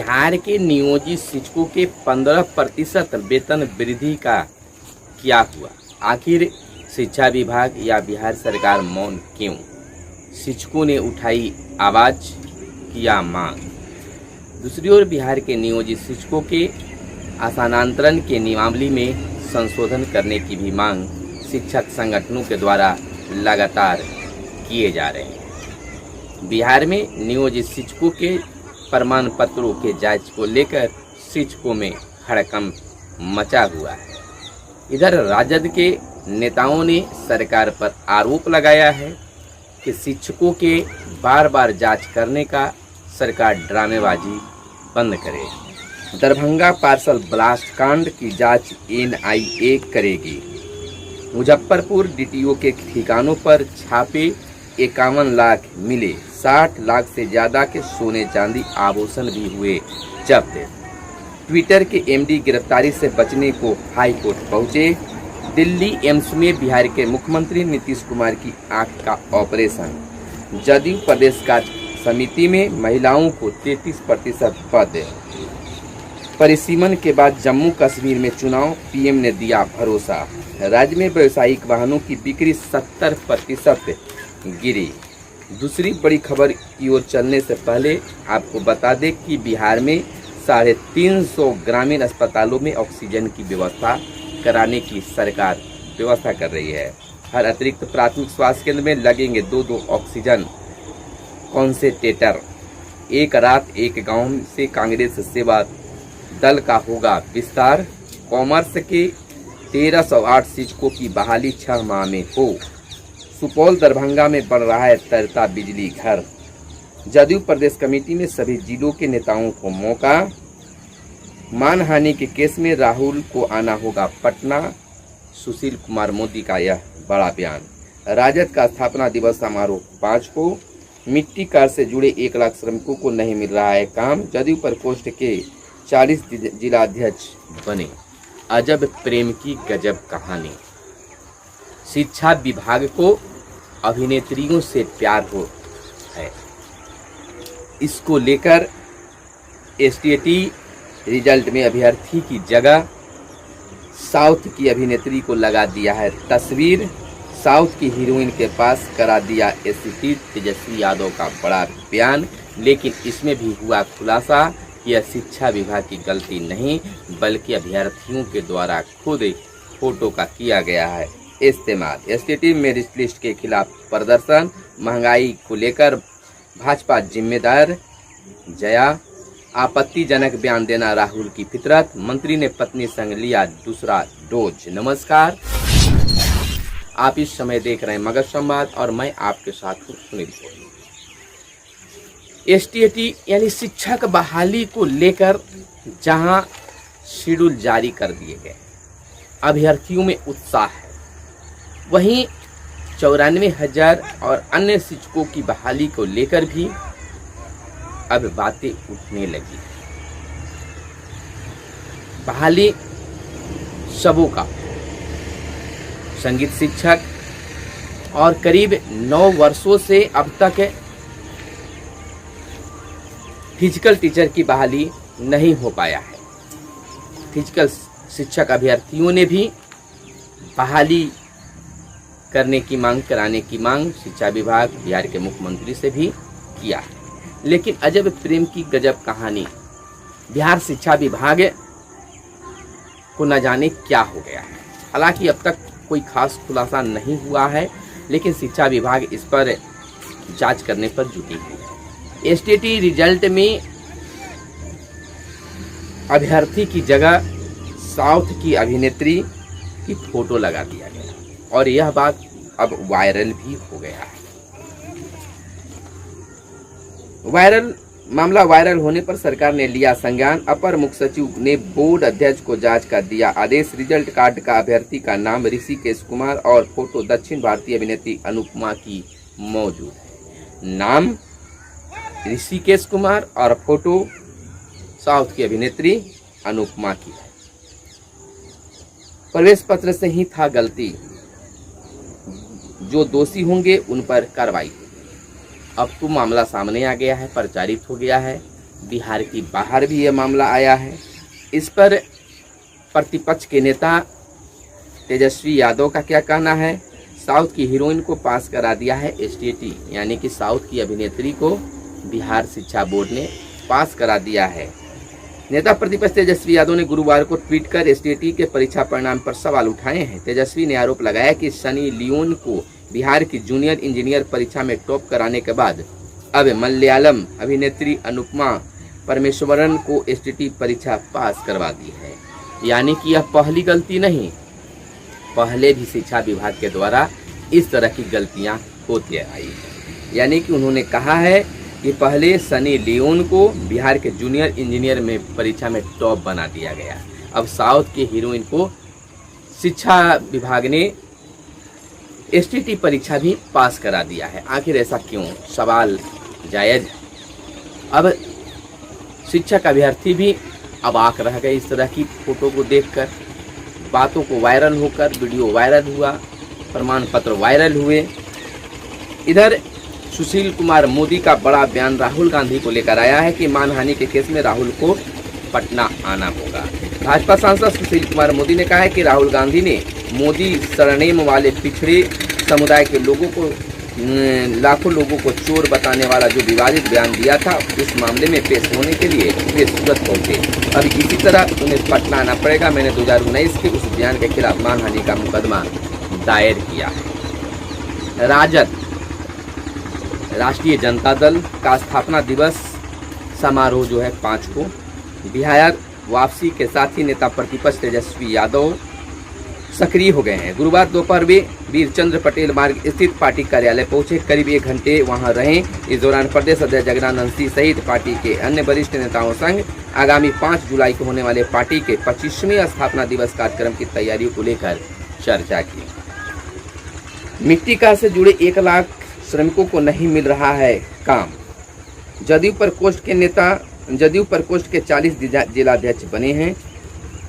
बिहार के नियोजित शिक्षकों के 15% वेतन वृद्धि का क्या हुआ? आखिर शिक्षा विभाग या बिहार सरकार मौन क्यों? शिक्षकों ने उठाई आवाज, किया मांग। दूसरी ओर बिहार के नियोजित शिक्षकों के स्थानांतरण के नियमावली में संशोधन करने की भी मांग शिक्षक संगठनों के द्वारा लगातार किए जा रहे हैं। बिहार में नियोजित शिक्षकों के प्रमाण पत्रों के जांच को लेकर शिक्षकों में हड़कंप मचा हुआ है। इधर राजद के नेताओं ने सरकार पर आरोप लगाया है कि शिक्षकों के बार बार जांच करने का सरकार ड्रामेबाजी बंद करे। दरभंगा पार्सल ब्लास्ट कांड की जांच एनआईए करेगी। मुजफ्फरपुर डीटीओ के ठिकानों पर छापे 51 लाख मिले। 60 लाख से ज्यादा के सोने चांदी आभूषण भी हुए जब्त। ट्विटर के एमडी गिरफ्तारी से बचने को हाई कोर्ट पहुंचे। दिल्ली एम्स में बिहार के मुख्यमंत्री नीतीश कुमार की आंख का ऑपरेशन। जदयू प्रदेश कार्य समिति में महिलाओं को 33% पद। परिसीमन के बाद जम्मू कश्मीर में चुनाव, पीएम ने दिया भरोसा। राज्य में व्यावसायिक वाहनों की बिक्री 70% गिरी। दूसरी बड़ी खबर की ओर चलने से पहले आपको बता दें कि बिहार में 350 ग्रामीण अस्पतालों में ऑक्सीजन की व्यवस्था कराने की सरकार व्यवस्था कर रही है। हर अतिरिक्त प्राथमिक स्वास्थ्य केंद्र में लगेंगे 2 ऑक्सीजन कॉन्सेंट्रेटर। एक रात एक गांव से कांग्रेस सेवा दल का होगा विस्तार। कॉमर्स के 1308 शिक्षकों की बहाली 6 माह में हो। सुपौल दरभंगा में बन रहा है तरता बिजली घर। जदयू प्रदेश कमेटी में सभी जिलों के नेताओं को मौका। मानहानि के केस में राहुल को आना होगा पटना। सुशील कुमार मोदी का यह बड़ा बयान। राजद का स्थापना दिवस समारोह 5 को। मिट्टी कार से जुड़े 1 लाख श्रमिकों को नहीं मिल रहा है काम। जदयू प्रकोष्ठ के 40 जिलाध्यक्ष बने। अजब प्रेम की गजब कहानी। शिक्षा विभाग को अभिनेत्रियों से प्यार हो है। इसको लेकर एसटीटी रिजल्ट में अभ्यर्थी की जगह साउथ की अभिनेत्री को लगा दिया है तस्वीर। साउथ की हीरोइन के पास करा दिया एसटीटी। तेजस्वी यादव का बड़ा बयान। लेकिन इसमें भी हुआ खुलासा कि यह शिक्षा विभाग की गलती नहीं बल्कि अभ्यर्थियों के द्वारा खुद फोटो का किया गया है इस्तेमाल। एसटीटी मेरिट लिस्ट के खिलाफ प्रदर्शन। महंगाई को लेकर भाजपा जिम्मेदार। जया आपत्तिजनक बयान देना राहुल की फितरत। मंत्री ने पत्नी संग लिया दूसरा डोज। नमस्कार, आप इस समय देख रहे हैं मगध संवाद और मैं आपके साथ हूँ सुनील। एसटीटी यानी शिक्षक बहाली को लेकर जहां शेड्यूल जारी कर दिए गए, अभ्यर्थियों में उत्साह है, वहीं 94,000 और अन्य शिक्षकों की बहाली को लेकर भी अब बातें उठने लगी। बहाली सबों का, संगीत शिक्षक और करीब 9 वर्षों से अब तक फिजिकल टीचर की बहाली नहीं हो पाया है। फिजिकल शिक्षक अभ्यर्थियों ने भी बहाली करने की मांग, कराने की मांग शिक्षा विभाग, बिहार के मुख्यमंत्री से भी किया है। लेकिन अजब प्रेम की गजब कहानी। बिहार शिक्षा विभाग को न जाने क्या हो गया है। हालांकि अब तक कोई खास खुलासा नहीं हुआ है, लेकिन शिक्षा विभाग इस पर जांच करने पर जुटी है। एसटीटी रिजल्ट में अभ्यर्थी की जगह साउथ की अभिनेत्री की फोटो लगा दिया गया और यह बात अब वायरल भी हो गया है। मामला वायरल होने पर सरकार ने लिया संज्ञान। अपर मुख्य सचिव ने बोर्ड अध्यक्ष को जांच का दिया आदेश। रिजल्ट कार्ड का अभ्यर्थी का नाम ऋषिकेश कुमार और फोटो दक्षिण भारतीय अभिनेत्री अनुपमा की मौजूद है। नाम ऋषिकेश कुमार और फोटो साउथ की अभिनेत्री अनुपमा की है। प्रवेश पत्र से ही था गलती। जो दोषी होंगे उन पर कार्रवाई होगी। अब तो मामला सामने आ गया है, प्रचारित हो गया है। बिहार की बाहर भी ये मामला आया है। इस पर प्रतिपक्ष के नेता तेजस्वी यादव का क्या कहना है? साउथ की हीरोइन को पास करा दिया है एसटीटी, यानी कि साउथ की अभिनेत्री को बिहार शिक्षा बोर्ड ने पास करा दिया है। नेता प्रतिपक्ष तेजस्वी यादव ने गुरुवार को ट्वीट कर एसटीटी के परीक्षा परिणाम पर सवाल उठाए हैं। तेजस्वी ने आरोप लगाया कि सनी लियोन को बिहार की जूनियर इंजीनियर परीक्षा में टॉप कराने के बाद अब मलयालम अभिनेत्री अनुपमा परमेश्वरन को एसटीटी परीक्षा पास करवा दी है। यानी कि यह पहली गलती नहीं, पहले भी शिक्षा विभाग के द्वारा इस तरह की गलतियां होती आई हैं। यानी कि उन्होंने कहा है कि पहले सनी लियोन को बिहार के जूनियर इंजीनियर में परीक्षा में टॉप बना दिया गया, अब साउथ के हीरोइन को शिक्षा विभाग ने एसटीटी परीक्षा भी पास करा दिया है। आखिर ऐसा क्यों? सवाल जायज। अब शिक्षक अभ्यर्थी भी अवाक रह गए इस तरह की फोटो को देखकर। बातों को वायरल होकर वीडियो वायरल हुआ, प्रमाण पत्र वायरल हुए। इधर सुशील कुमार मोदी का बड़ा बयान राहुल गांधी को लेकर आया है कि मानहानि के केस में राहुल को पटना आना होगा। भाजपा सांसद सुशील कुमार मोदी ने कहा है कि राहुल गांधी ने मोदी सरनेम वाले पिछड़े समुदाय के लोगों को, लाखों लोगों को चोर बताने वाला जो विवादित बयान दिया था, इस मामले में पेश होने के लिए वे सूरत पहुंचे। अब इसी तरह उन्हें पटना आना पड़ेगा। मैंने 2019 के उस बयान के खिलाफ मानहानि का मुकदमा दायर किया है। राजद राष्ट्रीय जनता दल का स्थापना दिवस समारोह जो है 5 को बिहार वापसी के साथ ही नेता प्रतिपक्ष तेजस्वी यादव सक्रिय हो गए हैं। गुरुवार दोपहर वे वीरचंद्र पटेल मार्ग स्थित पार्टी कार्यालय पहुंचे, करीब 1 घंटे वहां रहे। इस दौरान प्रदेश अध्यक्ष जगदानंद सिंह सहित पार्टी के अन्य वरिष्ठ नेताओं संग आगामी 5 जुलाई को होने वाले पार्टी के 25वें स्थापना दिवस कार्यक्रम की तैयारियों को लेकर चर्चा की। मिट्टी का से जुड़े 1 लाख श्रमिकों को नहीं मिल रहा है काम। जदयू प्रकोष्ठ के नेता जदयू प्रकोष्ठ के 40 जिलाध्यक्ष बने हैं।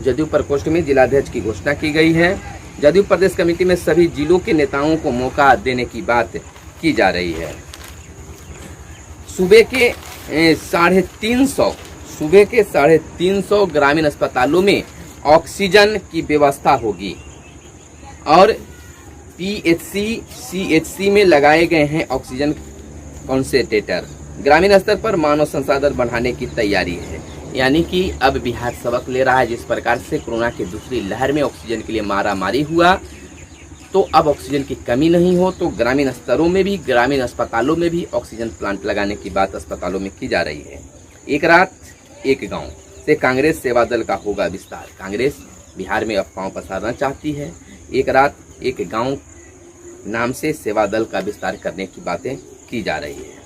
जदयू प्रकोष्ठ में जिलाध्यक्ष की घोषणा की गई है। जदयू प्रदेश कमेटी में सभी जिलों के नेताओं को मौका देने की बात की जा रही है। सूबे के 350 ग्रामीण अस्पतालों में ऑक्सीजन की व्यवस्था होगी और पीएचसी सीएचसी में लगाए गए हैं ऑक्सीजन कॉन्सेंट्रेटर। ग्रामीण स्तर पर मानव संसाधन बढ़ाने की तैयारी है। यानी कि अब बिहार सबक ले रहा है। जिस प्रकार से कोरोना की दूसरी लहर में ऑक्सीजन के लिए मारामारी हुआ, तो अब ऑक्सीजन की कमी नहीं हो, तो ग्रामीण स्तरों में भी, ग्रामीण अस्पतालों में भी ऑक्सीजन प्लांट लगाने की बात अस्पतालों में की जा रही है। एक रात एक गांव से कांग्रेस सेवा दल का होगा विस्तार। कांग्रेस बिहार में अफवाहों पसारना चाहती है। एक रात एक गांव नाम से सेवा दल का विस्तार करने की बातें की जा रही है।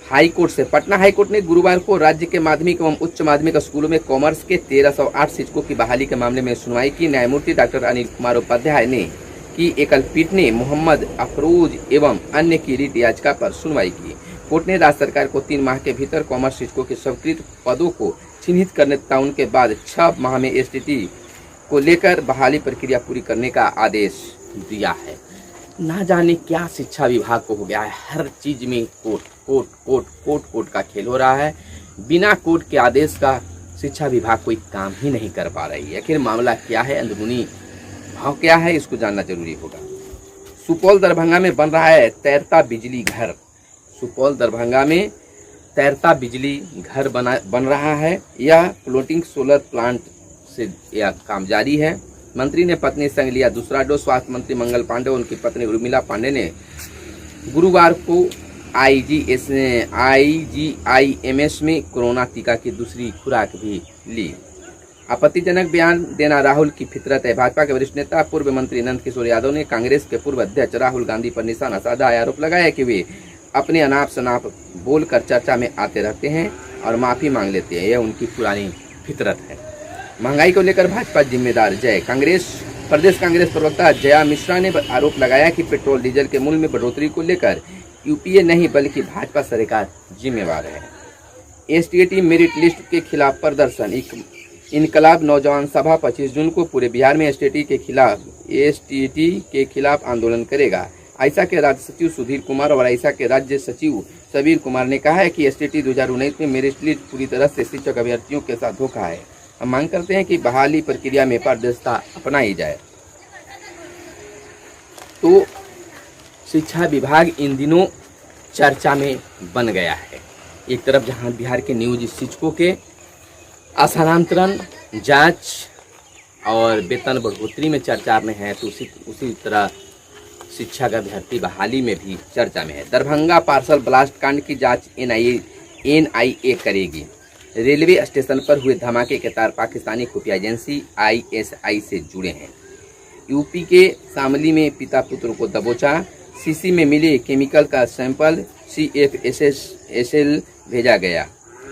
हाईकोर्ट से पटना हाईकोर्ट ने गुरुवार को राज्य के माध्यमिक एवं उच्च माध्यमिक स्कूलों में कॉमर्स के 1308 शिक्षकों की बहाली के मामले में सुनवाई की। न्यायमूर्ति डॉक्टर अनिल कुमार उपाध्याय ने की एकल पीठ ने मोहम्मद अफरोज एवं अन्य की रिट याचिका पर सुनवाई की। कोर्ट ने राज्य सरकार को 3 माह के भीतर कॉमर्स शिक्षकों के स्वीकृत पदों को चिन्हित करने तथा उनके बाद 6 माह में एसटीटी को लेकर बहाली प्रक्रिया पूरी करने का आदेश दिया है। ना जाने क्या शिक्षा विभाग को हो गया है, हर चीज में कोर्ट का खेल हो रहा है। बिना कोर्ट के आदेश का शिक्षा विभाग कोई काम ही नहीं कर पा रही है। आखिर मामला क्या है, अंदरूनी भाव क्या है, इसको जानना जरूरी होगा। सुपौल दरभंगा में बन रहा है तैरता बिजली घर। सुपौल दरभंगा में तैरता बिजली घर बन रहा है। यह फ्लोटिंग सोलर प्लांट से यह काम जारी है। मंत्री ने पत्नी संग लिया दूसरा डोज। स्वास्थ्य मंत्री मंगल पांडे और उनकी पत्नी उर्मिला पांडे ने गुरुवार को IGIMS में कोरोना टीका की दूसरी खुराक भी ली। आपत्तिजनक बयान देना राहुल की फितरत है। भाजपा के वरिष्ठ नेता पूर्व मंत्री नंद किशोर यादव ने कांग्रेस के पूर्व अध्यक्ष राहुल गांधी पर निशाना साधा। आरोप लगाया कि वे अपने अनाप शनाप बोलकर चर्चा में आते रहते हैं और माफी मांग लेते हैं। यह उनकी पुरानी फितरत है। महंगाई को लेकर भाजपा जिम्मेदार जय। प्रदेश कांग्रेस प्रवक्ता जया मिश्रा ने आरोप लगाया कि पेट्रोल डीजल के मूल्य में बढ़ोतरी को लेकर यूपीए नहीं बल्कि भाजपा सरकार जिम्मेवार है। एसटीटी मेरिट लिस्ट के खिलाफ प्रदर्शन। इनकलाब नौजवान सभा 25 जून को पूरे बिहार में एसटीटी के खिलाफ आंदोलन करेगा। आइसा के राज्य सचिव सुधीर कुमार और आइसा के राज्य सचिव सबीर कुमार ने कहा है कि एसटीटी 2019 में मेरिट लिस्ट पूरी तरह से शिक्षक अभ्यर्थियों के साथ धोखा है। हम मांग करते हैं कि बहाली प्रक्रिया में पारदर्शिता अपनाई जाए। तो शिक्षा विभाग इन दिनों चर्चा में बन गया है। एक तरफ जहां बिहार के नियोजित शिक्षकों के स्थानांतरण, जांच और वेतन बढ़ोतरी में चर्चा में है, तो उसी तरह शिक्षा का अभ्यर्थी बहाली में भी चर्चा में है। दरभंगा पार्सल ब्लास्ट कांड की जांच एनआईए करेगी। रेलवे स्टेशन पर हुए धमाके के तार पाकिस्तानी खुफिया एजेंसी आईएसआई से जुड़े हैं। यूपी के शामली में पिता पुत्र को दबोचा। सीसी में मिले केमिकल का सैंपल CFSL भेजा गया।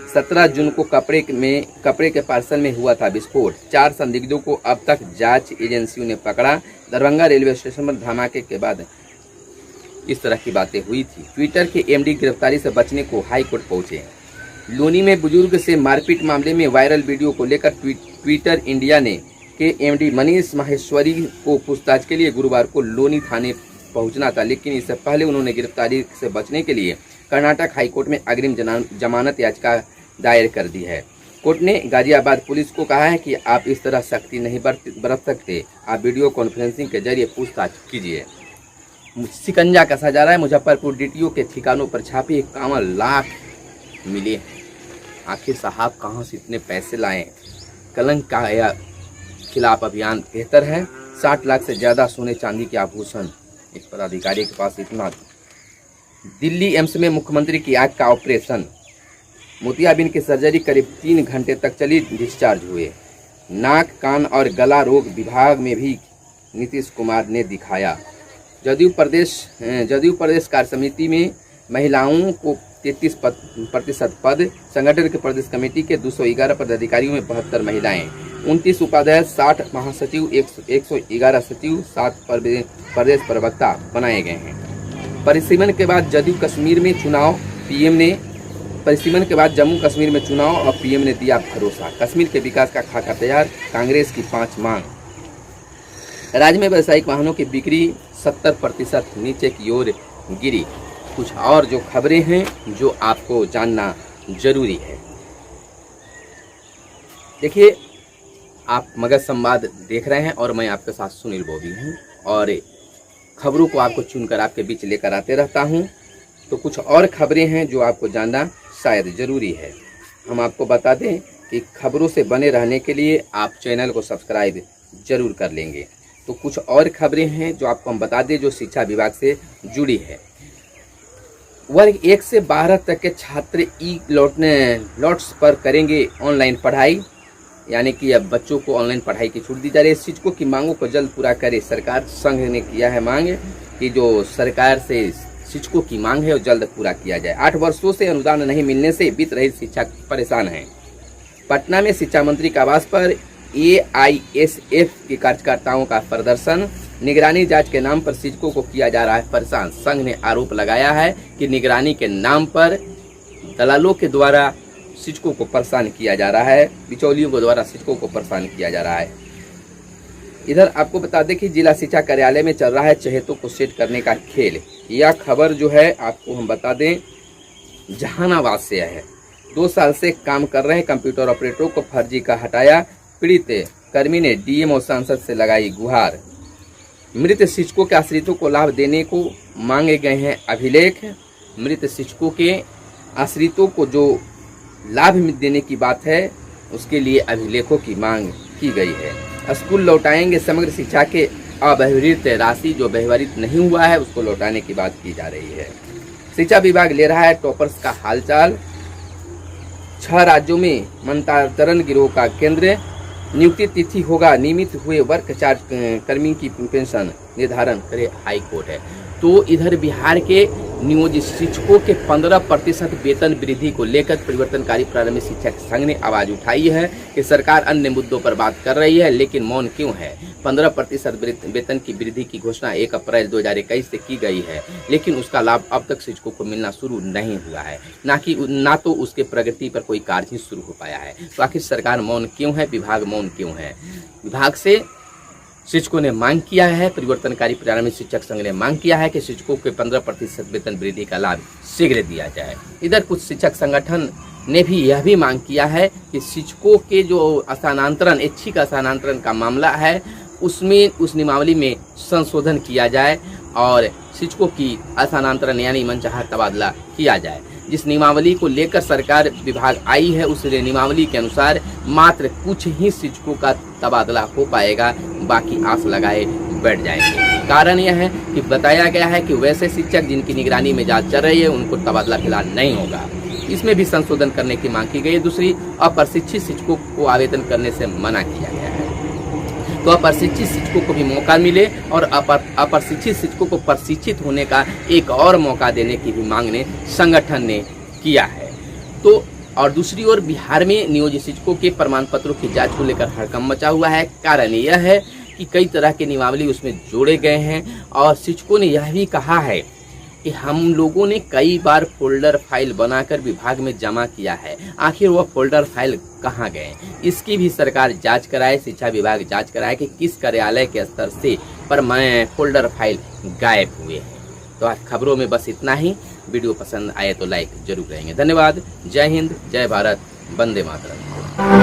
17 जून को कपड़े के पार्सल में हुआ था विस्फोट। 4 संदिग्धों को अब तक जांच एजेंसियों ने पकड़ा। दरभंगा रेलवे स्टेशन पर धमाके के बाद इस तरह की बातें हुई थी। ट्विटर के एमडी गिरफ्तारी से बचने को हाई कोर्ट पहुंचे। लोनी में बुजुर्ग से मारपीट मामले में वायरल वीडियो को लेकर ट्विटर इंडिया ने के एमडी मनीष माहेश्वरी को पूछताछ के लिए गुरुवार को लोनी थाने पहुंचना था, लेकिन इससे पहले उन्होंने गिरफ्तारी से बचने के लिए कर्नाटक हाईकोर्ट में अग्रिम जमानत याचिका दायर कर दी है। कोर्ट ने गाजियाबाद पुलिस को कहा है कि आप इस तरह सख्ती नहीं बरत सकते, आप वीडियो कॉन्फ्रेंसिंग के जरिए पूछताछ कीजिए। शिकंजा कसा जा रहा है। मुजफ्फरपुर डीटीओ के ठिकानों पर छापे 51 लाख मिले। आखिर साहब कहाँ से इतने पैसे लाए? कलंक का खिलाफ अभियान बेहतर है। 60 लाख से ज्यादा सोने चांदी के आभूषण एक पदाधिकारी के पास इतना। दिल्ली एम्स में मुख्यमंत्री की आंख का ऑपरेशन। मोतियाबिंद की सर्जरी करीब 3 घंटे तक चली, डिस्चार्ज हुए। नाक, कान और गला रोग विभाग में भी नीतीश कुमार ने दिखाया। जदयू प्रदेश कार्य समिति में महिलाओं को 33% पद। संगठन के प्रदेश कमेटी के 211 पदाधिकारियों में 72 महिलाएं, 29 उपाध्यक्ष, 60 महासचिव, 111 सचिव, 7 प्रदेश प्रवक्ता बनाए गए हैं। परिसीमन के बाद जम्मू कश्मीर में चुनाव और पीएम ने दिया भरोसा। कश्मीर के विकास का खाका तैयार, कांग्रेस की 5 मांग। राज्य में व्यावसायिक वाहनों की बिक्री 70% नीचे की ओर गिरी। कुछ और जो खबरें हैं जो आपको जानना जरूरी है। देखिए, आप मगध संवाद देख रहे हैं और मैं आपके साथ सुनील बॉबी हूँ और खबरों को आपको चुनकर आपके बीच लेकर आते रहता हूँ। तो कुछ और खबरें हैं जो आपको जानना शायद ज़रूरी है। हम आपको बता दें कि खबरों से बने रहने के लिए आप चैनल को सब्सक्राइब जरूर कर लेंगे। तो कुछ और खबरें हैं जो आपको हम बता दें जो शिक्षा विभाग से जुड़ी है। वर्ग 1 से 12 तक के छात्र लॉट्स पर करेंगे ऑनलाइन पढ़ाई, यानी कि अब बच्चों को ऑनलाइन पढ़ाई की छूट दी जा रही है। शिक्षकों की मांगों को जल्द पूरा करे सरकार। संघ ने किया है मांग कि जो सरकार से शिक्षकों की मांग है वो जल्द पूरा किया जाए। 8 वर्षों से अनुदान नहीं मिलने से वित्त रहित शिक्षक परेशान हैं। पटना में शिक्षा मंत्री के आवास पर AISF के कार्यकर्ताओं का प्रदर्शन। निगरानी जांच के नाम पर शिक्षकों को किया जा रहा है परेशान। संघ ने आरोप लगाया है कि निगरानी के नाम पर दलालों के द्वारा शिक्षकों को परेशान किया जा रहा है, बिचौलियों के द्वारा शिक्षकों को परेशान किया जा रहा है। इधर आपको बता दें कि जिला शिक्षा कार्यालय में चल रहा है चहेतों को सेट करने का खेल। यह खबर जो है आपको हम बता दें जहानाबाद से है। 2 साल से काम कर रहे कंप्यूटर ऑपरेटरों को फर्जी का हटाया। पीड़ित कर्मी ने डीएम और सांसद से लगाई गुहार। मृत शिक्षकों के आश्रितों को लाभ देने को मांगे गए हैं अभिलेख। मृत शिक्षकों के आश्रितों को जो लाभ देने की बात है उसके लिए अभिलेखों की मांग की गई है। स्कूल लौटाएंगे समग्र शिक्षा के अव्यवहृत राशि, जो व्यवहारित नहीं हुआ है उसको लौटाने की बात की जा रही है। शिक्षा विभाग ले रहा है टॉपर्स का हालचाल। 6 राज्यों में मंत्रांतरण गिरोह का केंद्र। नियुक्ति तिथि होगा नियमित हुए वर्क चार्ज कर्मी की पेंशन निर्धारण करे हाई कोर्ट है। तो इधर बिहार के नियोजित शिक्षकों के 15% वेतन वृद्धि को लेकर परिवर्तनकारी प्रारंभिक शिक्षक संघ ने आवाज उठाई है कि सरकार अन्य मुद्दों पर बात कर रही है, लेकिन मौन क्यों है। 15% वेतन की वृद्धि की घोषणा 1 अप्रैल 2021 से की गई है, लेकिन उसका लाभ अब तक शिक्षकों को मिलना शुरू नहीं हुआ है, ना तो उसके प्रगति पर कोई कार्य ही शुरू हो पाया है। तो आखिर सरकार मौन क्यों है, विभाग मौन क्यों है। विभाग से शिक्षकों ने मांग किया है, परिवर्तनकारी प्रारंभिक शिक्षक संघ ने मांग किया है कि शिक्षकों के 15% वेतन वृद्धि का लाभ शीघ्र दिया जाए। इधर कुछ शिक्षक संगठन ने भी यह भी मांग किया है कि शिक्षकों के जो स्थानांतरण, ऐच्छिक स्थानांतरण का मामला है, उसमें उस नियमावली में संशोधन किया जाए और शिक्षकों की स्थानांतरण यानी मनचाहा तबादला किया जाए। जिस नियमावली को लेकर सरकार विभाग आई है, उस नियमावली के अनुसार मात्र कुछ ही शिक्षकों का तबादला हो पाएगा, बाकी आस लगाए बैठ जाएंगे। कारण यह है कि बताया गया है कि वैसे शिक्षक जिनकी निगरानी में जांच चल रही है उनको तबादला फिलहाल नहीं होगा। इसमें भी संशोधन करने की मांग की गई है। दूसरी, अप्रशिक्षित शिक्षकों को आवेदन करने से मना किया गया है, तो अप्रशिक्षित शिक्षकों को भी मौका मिले और अप्रशिक्षित शिक्षकों को प्रशिक्षित होने का एक और मौका देने की भी मांग ने संगठन ने किया है। तो और दूसरी ओर बिहार में नियोजित शिक्षकों के प्रमाण पत्रों की जांच को लेकर हड़कंप मचा हुआ है। कारण यह है कि कई तरह के नियमावली उसमें जोड़े गए हैं और शिक्षकों ने यह भी कहा है कि हम लोगों ने कई बार फोल्डर फाइल बनाकर विभाग में जमा किया है, आखिर वह फोल्डर फाइल कहाँ गए, इसकी भी सरकार जांच कराए, शिक्षा विभाग जांच कराए कि किस कार्यालय के स्तर से पर फोल्डर फाइल गायब हुए हैं। तो आज खबरों में बस इतना ही। वीडियो पसंद आए तो लाइक जरूर करेंगे। धन्यवाद। जय हिंद, जय भारत, वंदे मातरम।